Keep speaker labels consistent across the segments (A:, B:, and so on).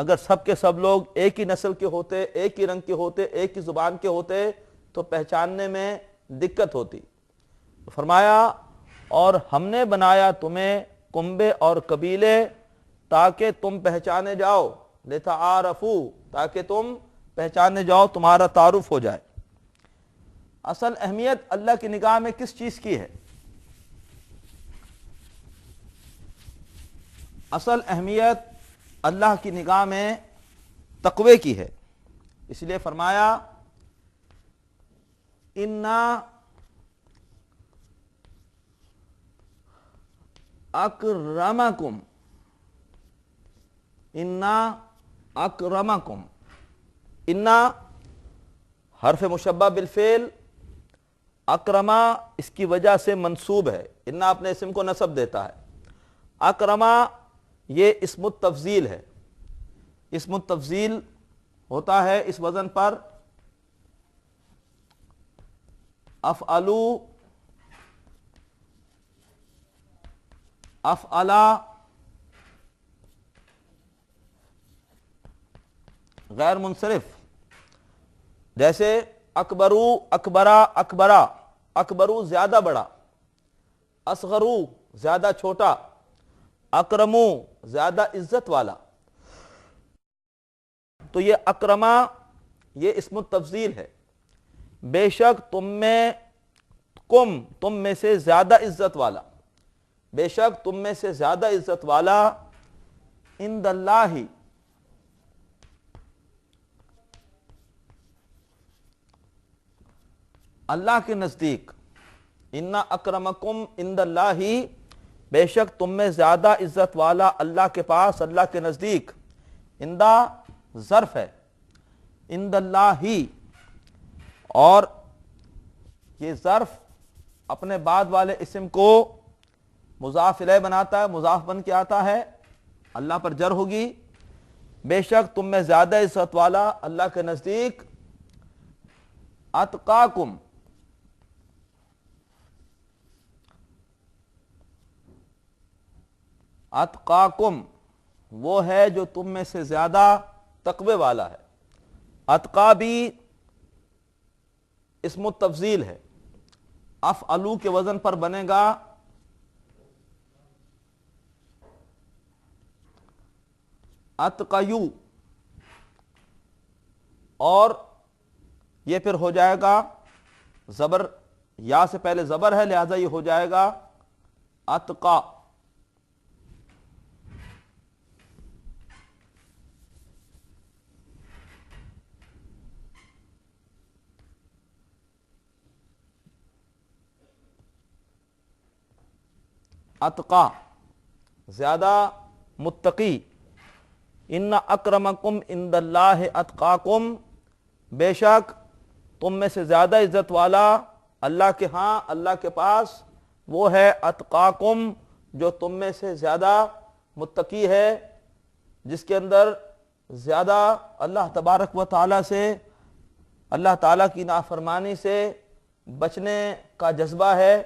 A: اگر سب کے سب لوگ ایک ہی نسل کے ہوتے، ایک ہی رنگ کے ہوتے، ایک ہی زبان کے ہوتے تو پہچاننے میں دقت ہوتی۔ فرمایا اور ہم نے بنایا تمہیں کنبے اور قبیلے تاکہ تم پہچانے جاؤ، لتعارفوا، تاکہ تم پہچانے جاؤ، تمہارا تعارف ہو جائے۔ اصل اہمیت اللہ کی نگاہ میں کس چیز کی ہے؟ اصل اہمیت اللہ کی نگاہ میں تقوی کی ہے۔ اس لیے فرمایا انا اکرمکم، انا اکرمکم، انا حرف مشبہ بالفعل، اکرما اس کی وجہ سے منصوب ہے، انا اپنے اسم کو نصب دیتا ہے، اکرما یہ اسم التفضیل ہے۔ اسم التفضیل ہوتا ہے اس وزن پر افعلو، افعلا، غیر منصرف، جیسے اکبرو، اکبرا، اکبرا، اکبرو زیادہ بڑا، اصغرو زیادہ چھوٹا، اکرمو زیادہ عزت والا۔ تو یہ اکرما یہ اسم التفضیل ہے۔ بے شک تم میں، تم میں سے زیادہ عزت والا، بے شک تم میں سے زیادہ عزت والا، عند اللہ، اللہ کے نزدیک، انا اکرمکم عند اللہ، بے شک تم میں زیادہ عزت والا اللہ کے پاس، اللہ کے نزدیک۔ عندہ ظرف ہے، عند اللہ، اور یہ ظرف اپنے بعد والے اسم کو مضاف الیہ بناتا ہے، مضاف بن کے آتا ہے، اللہ پر جر ہوگی۔ بے شک تم میں زیادہ عزت والا اللہ کے نزدیک، اتقاکم، اتقاکم وہ ہے جو تم میں سے زیادہ تقوی والا ہے۔ اتقا بھی اسم التفضیل ہے، افعلو کے وزن پر بنے گا اتقیو، اور یہ پھر ہو جائے گا زبر، یا سے پہلے زبر ہے لہذا یہ ہو جائے گا اتقا۔ اتقا زیادہ متقی، ان اکرمکم عند اللہ اتقاکم، بے شک تم میں سے زیادہ عزت والا اللہ کے ہاں، اللہ کے پاس وہ ہے اتقاکم جو تم میں سے زیادہ متقی ہے، جس کے اندر زیادہ اللہ تبارک و تعالیٰ سے، اللہ تعالیٰ کی نافرمانی سے بچنے کا جذبہ ہے،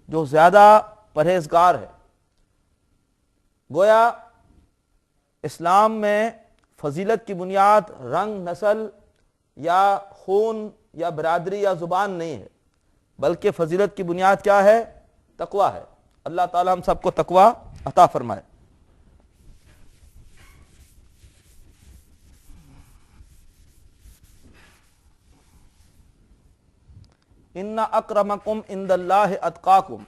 A: جو زیادہ پرہیزگار ہے۔ گویا اسلام میں فضیلت کی بنیاد رنگ، نسل یا خون یا برادری یا زبان نہیں ہے، بلکہ فضیلت کی بنیاد کیا ہے؟ تقوی ہے۔ اللہ تعالی ہم سب کو تقوی عطا فرمائے۔ ان اکرمکم عند اللہ اتقاکم،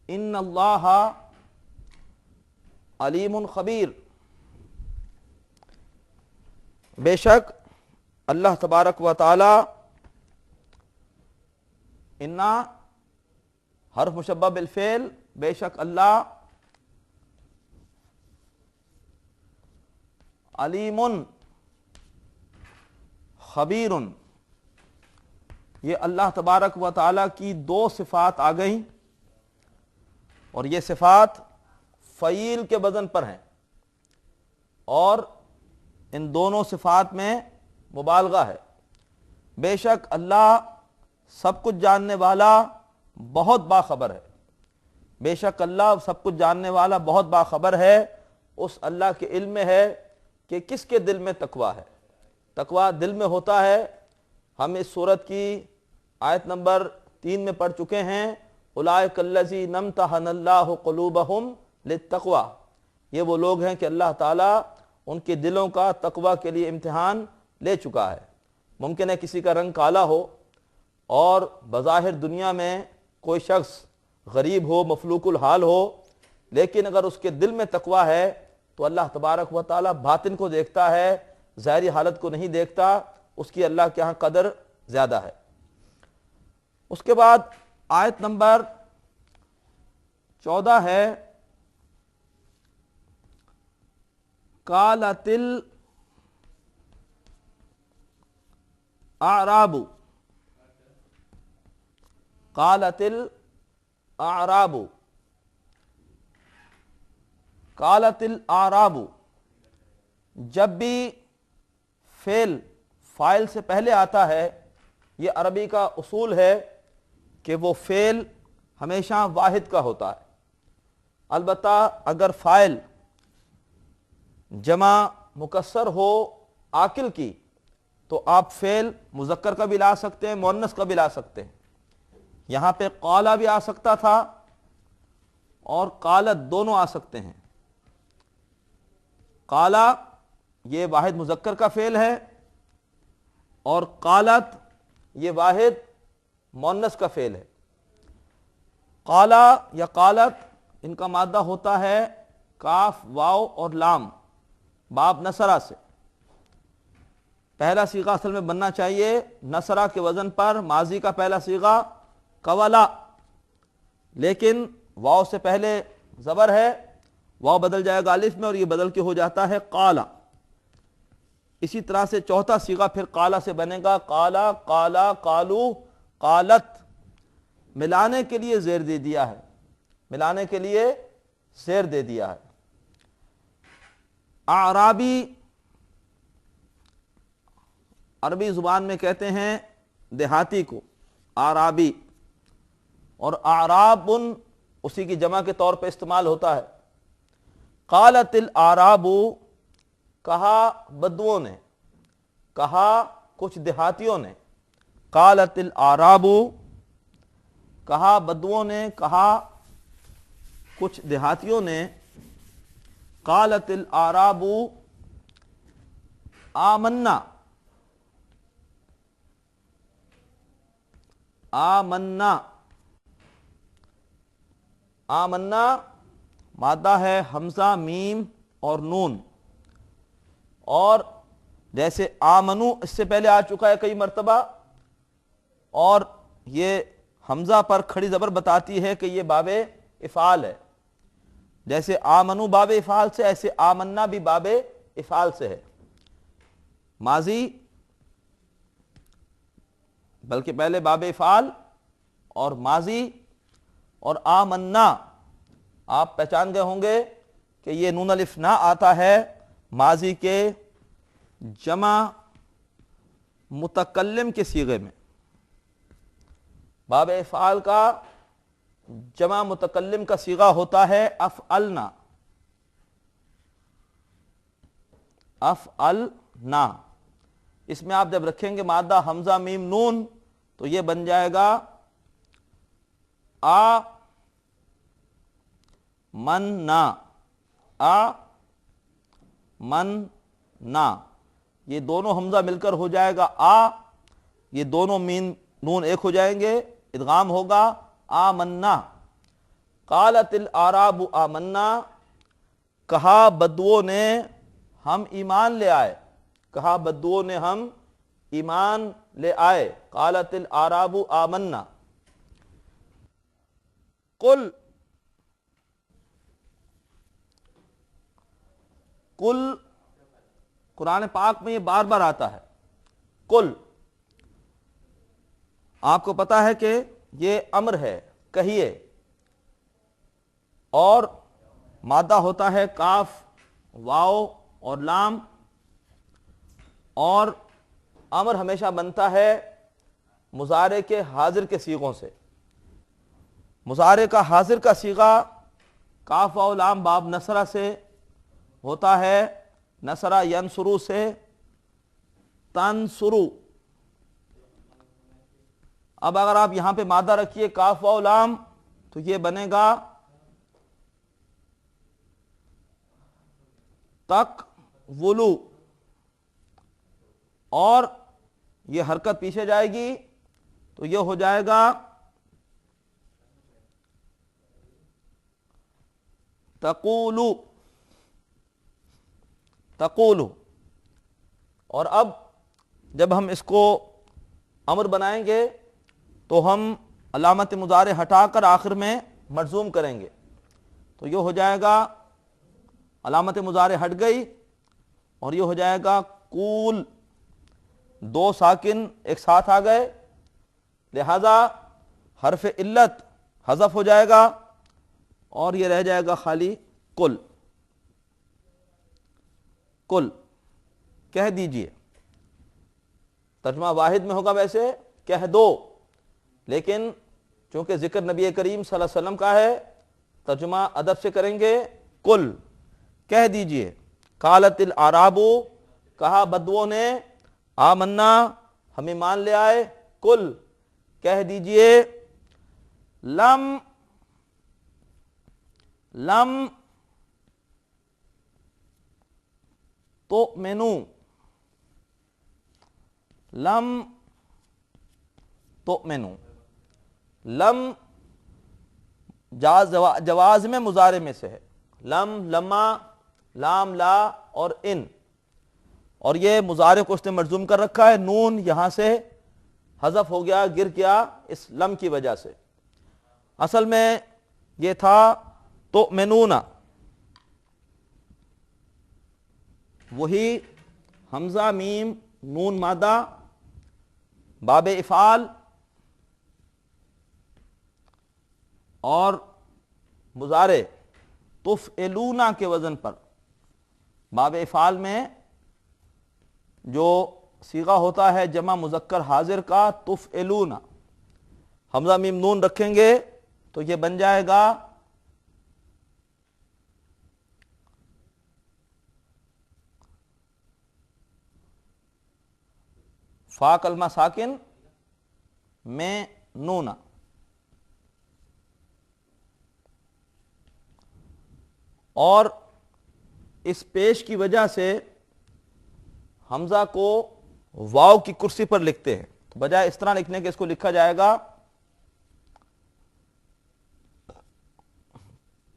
A: ان اللہ علیم خبیر، بے شک اللہ تبارک و تعالی، انا حرف مشبہ بالفعل، بے شک اللہ علیم خبیر، یہ اللہ تبارک و تعالی کی دو صفات آ گئیں، اور یہ صفات فعیل کے وزن پر ہیں، اور ان دونوں صفات میں مبالغہ ہے۔ بے شک اللہ سب کچھ جاننے والا بہت باخبر ہے، بے شک اللہ سب کچھ جاننے والا بہت باخبر ہے۔ اس اللہ کے علم میں ہے کہ کس کے دل میں تقوی ہے۔ تقوی دل میں ہوتا ہے۔ ہم اس سورت کی آیت نمبر 3 میں پڑھ چکے ہیں، اولئک الذین امتحن اللہ قلوبہم للتقوی، یہ وہ لوگ ہیں کہ اللہ تعالیٰ ان کے دلوں کا تقوی کے لیے امتحان لے چکا ہے۔ ممکن ہے کسی کا رنگ کالا ہو اور بظاہر دنیا میں کوئی شخص غریب ہو، مفلوق الحال ہو، لیکن اگر اس کے دل میں تقوی ہے تو اللہ تبارک و تعالیٰ باطن کو دیکھتا ہے، ظاہری حالت کو نہیں دیکھتا، اس کی اللہ کے ہاں قدر زیادہ ہے۔ اس کے بعد آیت نمبر 14 ہے، قالت الاعراب، قالت الاعراب، قالت الاعراب، جب بھی فعل فاعل سے پہلے آتا ہے، یہ عربی کا اصول ہے کہ وہ فعل ہمیشہ واحد کا ہوتا ہے۔ البتہ اگر فاعل جمع مکسر ہو عاقل کی تو آپ فعل مذکر کا بھی لا سکتے ہیں، مؤنث کا بھی لا سکتے ہیں۔ یہاں پہ قالا بھی آ سکتا تھا اور قالت دونوں آ سکتے ہیں۔ قالا یہ واحد مذکر کا فعل ہے اور قالت یہ واحد مؤنث کا فعل ہے۔ قالا یا قالت ان کا مادہ ہوتا ہے کاف، واو اور لام، باب نصرہ سے۔ پہلا صیغہ اصل میں بننا چاہیے نصرہ کے وزن پر، ماضی کا پہلا صیغہ قولا، لیکن واو سے پہلے زبر ہے، واو بدل جائے گا الف میں اور یہ بدل کے ہو جاتا ہے قالا۔ اسی طرح سے چوتھا صیغہ پھر قالا سے بنے گا، قالا، قالا، قالو، قالت، ملانے کے لیے زیر دے دیا ہے، ملانے کے لیے زیر دے دیا ہے۔ اعرابی عربی زبان میں کہتے ہیں دیہاتی کو اعرابی، اور اعراب اسی کی جمع کے طور پہ استعمال ہوتا ہے۔ قالت الاعراب، کہا بدوؤں نے، کہا کچھ دیہاتیوں نے، قالت الاعراب، کہا بدوؤں نے، کہا کچھ دیہاتیوں نے، قالت الاعراب آمنا، آمنا، آمنا مادہ ہے حمزہ، میم اور نون، اور جیسے آمنو اس سے پہلے آ چکا ہے کئی مرتبہ، اور یہ حمزہ پر کھڑی زبر بتاتی ہے کہ یہ باب افعال ہے۔ جیسے آمنو باب افعال سے، ایسے آمنا بھی باب افعال سے ہے۔ ماضی بلکہ پہلے باب افعال اور ماضی، اور آمنا آپ پہچان گئے ہوں گے کہ یہ نون الف نہ آتا ہے ماضی کے جمع متکلم کے صیغے میں۔ باب افعال کا جمع متکلم کا صیغہ ہوتا ہے افعلنا، افعلنا۔ اس میں آپ جب رکھیں گے مادہ حمزہ میم نون تو یہ بن جائے گا آ مننا، آ مننا، یہ دونوں حمزہ مل کر ہو جائے گا آ، یہ دونوں میم نون ایک ہو جائیں گے، ادغام ہوگا آمنا۔ قالت الاعراب آمنا، کہا بدوؤں نے ہم ایمان لے آئے، کہا بدوؤں نے ہم ایمان لے آئے۔ قالت الاعراب آمنا۔ قل، قل قرآن پاک میں یہ بار بار آتا ہے، قل۔ آپ کو پتا ہے کہ یہ امر ہے، کہیے، اور مادہ ہوتا ہے کاف، واو اور لام، اور امر ہمیشہ بنتا ہے مضارع کے حاضر کے صیغوں سے۔ مضارع کا حاضر کا صیغہ کاف واو لام باب نصرہ سے ہوتا ہے، نصرہ ینصرو سے تنصرو۔ اب اگر آپ یہاں پہ مادہ رکھیے کاف واو لام تو یہ بنے گا تک ولو، اور یہ حرکت پیچھے جائے گی تو یہ ہو جائے گا تقولو تقولو۔ اور اب جب ہم اس کو امر بنائیں گے تو ہم علامت مضارع ہٹا کر آخر میں مجزوم کریں گے، تو یہ ہو جائے گا علامت مضارع ہٹ گئی اور یہ ہو جائے گا قول، دو ساکن ایک ساتھ آ گئے، لہذا حرف علت حذف ہو جائے گا اور یہ رہ جائے گا خالی کل۔ کل کہہ دیجئے، ترجمہ واحد میں ہوگا ویسے کہہ دو، لیکن چونکہ ذکر نبی کریم صلی اللہ علیہ وسلم کا ہے ترجمہ ادب سے کریں گے کل، کہہ دیجئے۔ قالت الاعراب، کہا بدوؤں نے، آمنا، ہم ایمان لے آئے، کل کہہ دیجئے، لم تؤمنوا، لم تؤمنوا۔ لم جواز میں مضارع میں سے ہے، لم، لما، لام، لا اور ان، اور یہ مضارع کو اس نے مجزوم کر رکھا ہے، نون یہاں سے حذف ہو گیا، گر گیا اس لم کی وجہ سے۔ اصل میں یہ تھا تؤمنون، وہی حمزہ میم نون مادہ باب افعال اور مضارع تفعلون کے وزن پر، باب افعال میں جو صیغہ ہوتا ہے جمع مذکر حاضر کا تفعلون، حمزہ میم نون رکھیں گے تو یہ بن جائے گا فا کلمہ ساکن میں نون، اور اس پیش کی وجہ سے حمزہ کو واو کی کرسی پر لکھتے ہیں، تو بجائے اس طرح لکھنے کے اس کو لکھا جائے گا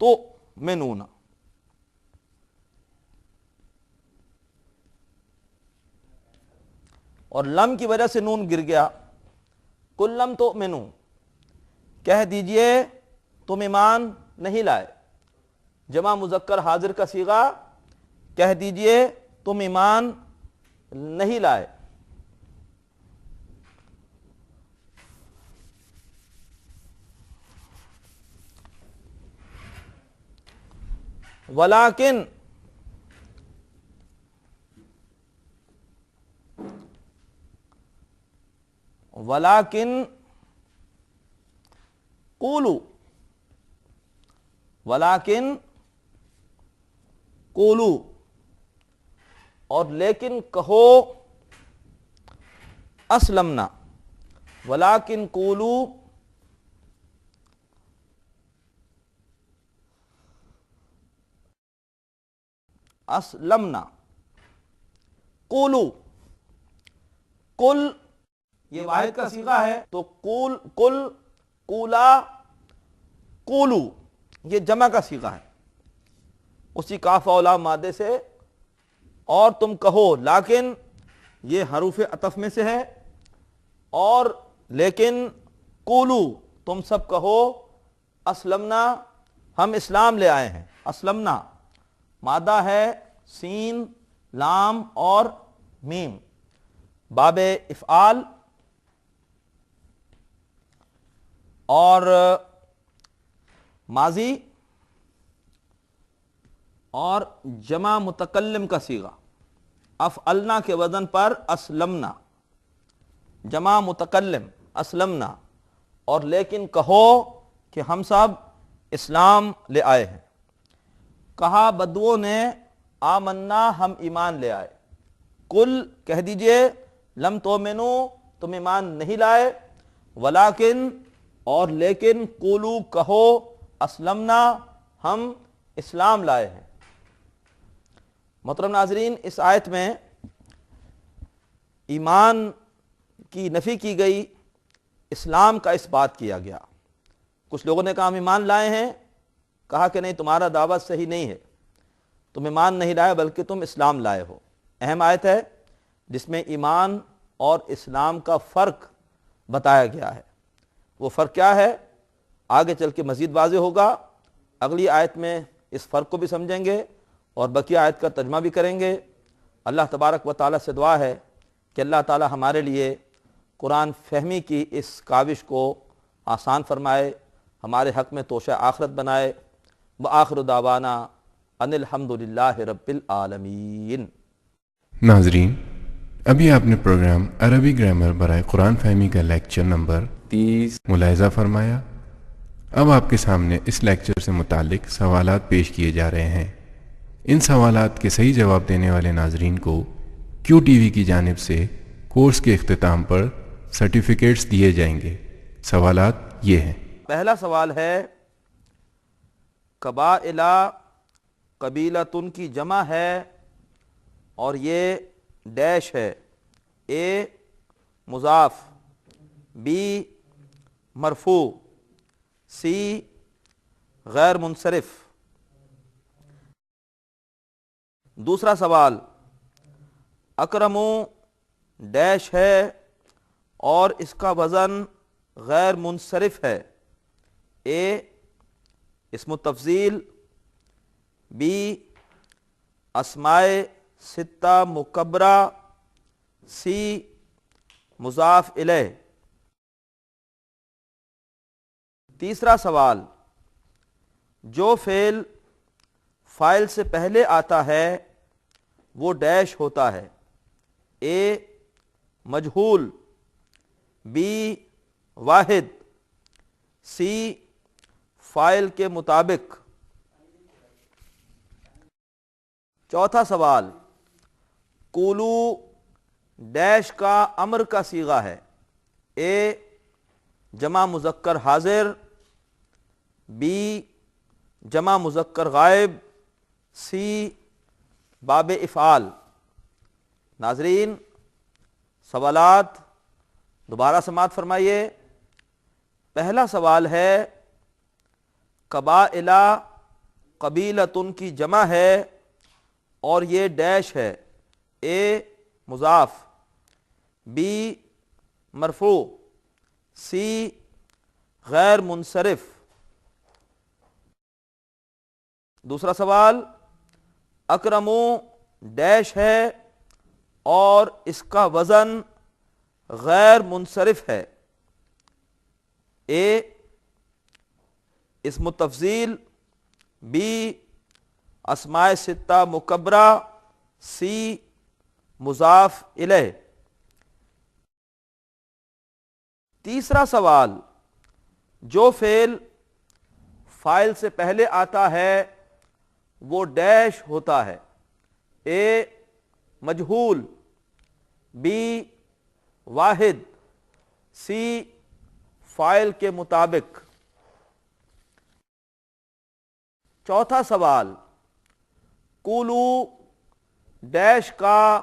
A: تو منون۔ اور لم کی وجہ سے نون گر گیا، کل لم تؤمنوا، کہہ دیجئے تم ایمان نہیں لائے، جمع مذکر حاضر کا صیغہ، کہہ دیجئے تم ایمان نہیں لائے۔ ولیکن، ولیکن قولوا، ولیکن قولوا، اور لیکن کہو اسلمنا، ولیکن قولوا اسلمنا، قولوا، قل یہ واحد کا صیغہ ہے تو قول، قل، قولا، قولو یہ جمع کا صیغہ ہے اسی کاف و لام مادے سے، اور تم کہو، لیکن یہ حروف عطف میں سے ہے، اور لیکن قولو تم سب کہو، اسلمنا ہم اسلام لے آئے ہیں۔ اسلمنا مادہ ہے سین، لام اور میم، باب افعال اور ماضی اور جمع متکلم کا صیغہ، افعلنا کے وزن پر اسلمنا، جمع متکلم اسلمنا، اور لیکن کہو کہ ہم سب اسلام لے آئے ہیں۔ کہا بدوؤں نے آمنا، ہم ایمان لے آئے۔ کل کہہ دیجئے لم تؤمنو، تم ایمان نہیں لائے، ولیکن اور لیکن، قولو کہو، اسلمنا، ہم اسلام لائے ہیں۔ محترم ناظرین، اس آیت میں ایمان کی نفی کی گئی، اسلام کا اس بات کیا گیا۔ کچھ لوگوں نے کہا ہم ایمان لائے ہیں، کہا کہ نہیں، تمہارا دعویٰ صحیح نہیں ہے، تم ایمان نہیں لائے بلکہ تم اسلام لائے ہو۔ اہم آیت ہے جس میں ایمان اور اسلام کا فرق بتایا گیا ہے۔ وہ فرق کیا ہے آگے چل کے مزید واضح ہوگا۔ اگلی آیت میں اس فرق کو بھی سمجھیں گے اور بقیہ آیت کا ترجمہ بھی کریں گے۔ اللہ تبارک و تعالیٰ سے دعا ہے کہ اللہ تعالیٰ ہمارے لیے قرآن فہمی کی اس کاوش کو آسان فرمائے، ہمارے حق میں توشہ آخرت بنائے۔ وآخر دعوانا ان الحمدللہ رب العالمین۔
B: ناظرین، ابھی آپ نے پروگرام عربی گرامر برائے قرآن فہمی کا لیکچر نمبر 30 ملاحظہ فرمایا۔ اب آپ کے سامنے اس لیکچر سے متعلق سوالات پیش کیے جا رہے ہیں۔ ان سوالات کے صحیح جواب دینے والے ناظرین کو کیو ٹی وی کی جانب سے کورس کے اختتام پر سرٹیفکیٹس دیے جائیں گے۔ سوالات یہ ہیں۔
A: پہلا سوال ہے، قبائلہ قبیلتن کی جمع ہے اور یہ ڈیش ہے، اے مضاف، بی مرفوع، سی غیر منصرف۔ دوسرا سوال، اکرمو ڈیش ہے اور اس کا وزن غیر منصرف ہے، اے اسم تفضیل، بی اسمائے ستہ مکبرہ، سی مضاف الیہ۔ تیسرا سوال، جو فعل فاعل سے پہلے آتا ہے وہ ڈیش ہوتا ہے، اے مجہول، بی واحد، سی فاعل کے مطابق۔ چوتھا سوال، قولو ڈیش کا امر کا صیغہ ہے، اے جمع مذکر حاضر، بی جمع مذکر غائب، سی باب افعال۔ ناظرین، سوالات دوبارہ سماعت فرمائیے۔ پہلا سوال ہے، قبائلہ قبیلتن کی جمع ہے اور یہ ڈیش ہے، اے مضاف، بی مرفوع، سی غیر منصرف۔ دوسرا سوال، اکرمو ڈیش ہے اور اس کا وزن غیر منصرف ہے، اے اسم تفضیل، بی اسماء ستہ مکبرہ، سی مضاف الیہ۔ تیسرا سوال، جو فعل فاعل سے پہلے آتا ہے وہ ڈیش ہوتا ہے، اے مجہول، بی واحد، سی فاعل کے مطابق۔ چوتھا سوال، قولو ڈیش کا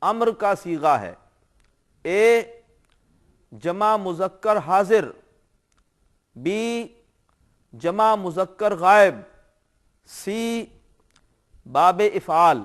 A: امر کا صیغہ ہے، اے جمع مذکر حاضر، بی جمع مذکر غائب، سی باب افعال۔